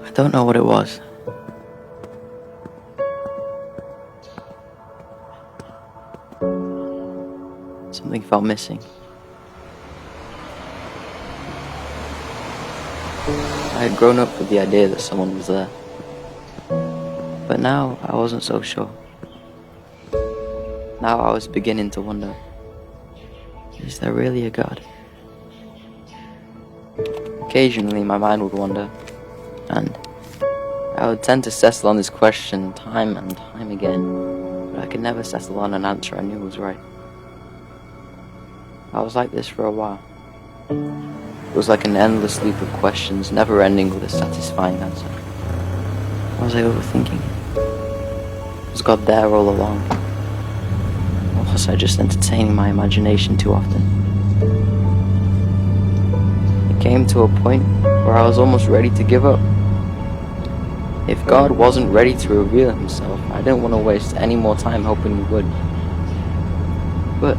I don't know what it was. Something felt missing. I had grown up with the idea that someone was there, but now I wasn't so sure. Now I was beginning to wonder, is there really a God? Occasionally my mind would wander, and I would tend to settle on this question time and time again, but I could never settle on an answer I knew was right. I was like this for a while. It was like an endless loop of questions, never ending with a satisfying answer. Was I overthinking it? Was God there all along? Or was I just entertaining my imagination too often? It came to a point where I was almost ready to give up. If God wasn't ready to reveal himself, I didn't want to waste any more time hoping he would. But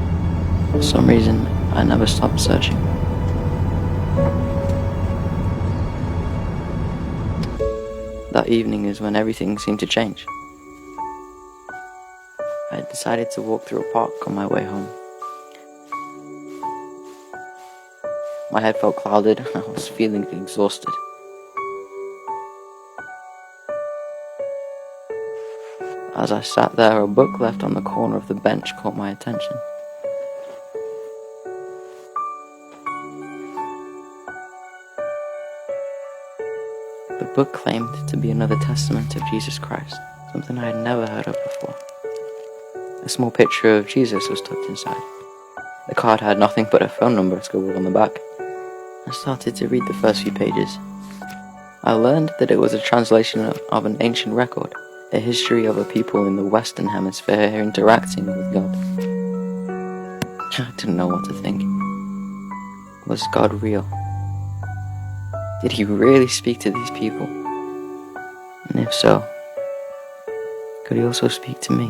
for some reason, I never stopped searching. That evening is when everything seemed to change. I had decided to walk through a park on my way home. My head felt clouded and I was feeling exhausted. As I sat there, a book left on the corner of the bench caught my attention. The book claimed to be another testament of Jesus Christ, something I had never heard of before. A small picture of Jesus was tucked inside. The card had nothing but a phone number scribbled on the back. I started to read the first few pages. I learned that it was a translation of an ancient record, a history of a people in the Western Hemisphere interacting with God. I didn't know what to think. Was God real? Did he really speak to these people? And if so, could he also speak to me?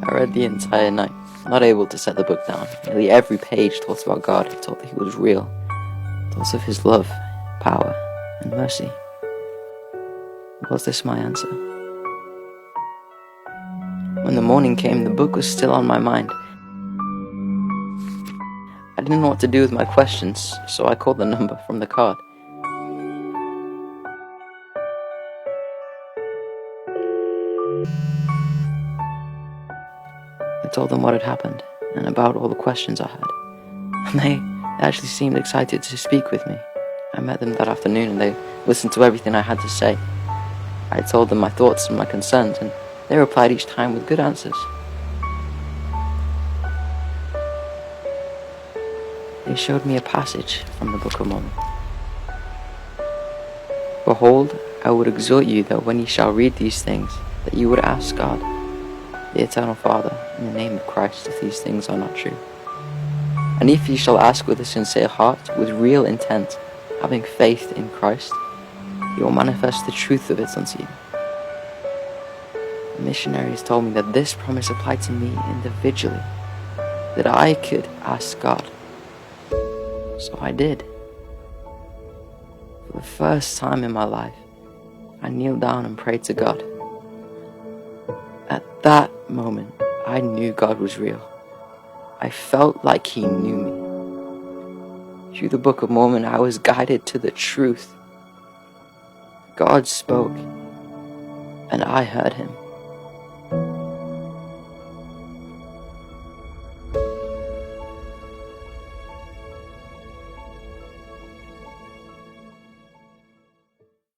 I read the entire night, not able to set the book down. Nearly every page talked about God. It taught that he was real. Thoughts of his love, power, and mercy. Was this my answer? When the morning came, the book was still on my mind. I didn't know what to do with my questions, so I called the number from the card. I told them what had happened, and about all the questions I had. And they actually seemed excited to speak with me. I met them that afternoon, and they listened to everything I had to say. I told them my thoughts and my concerns, and they replied each time with good answers. They showed me a passage from the Book of Mormon. Behold, I would exhort you that when ye shall read these things, that you would ask God, the Eternal Father, in the name of Christ, if these things are not true. And if ye shall ask with a sincere heart, with real intent, having faith in Christ, he will manifest the truth of it unto you. The missionaries told me that this promise applied to me individually, that I could ask God. So I did. For the first time in my life, I kneeled down and prayed to God. At that moment, I knew God was real. I felt like he knew me. Through the Book of Mormon, I was guided to the truth. God spoke, and I heard him.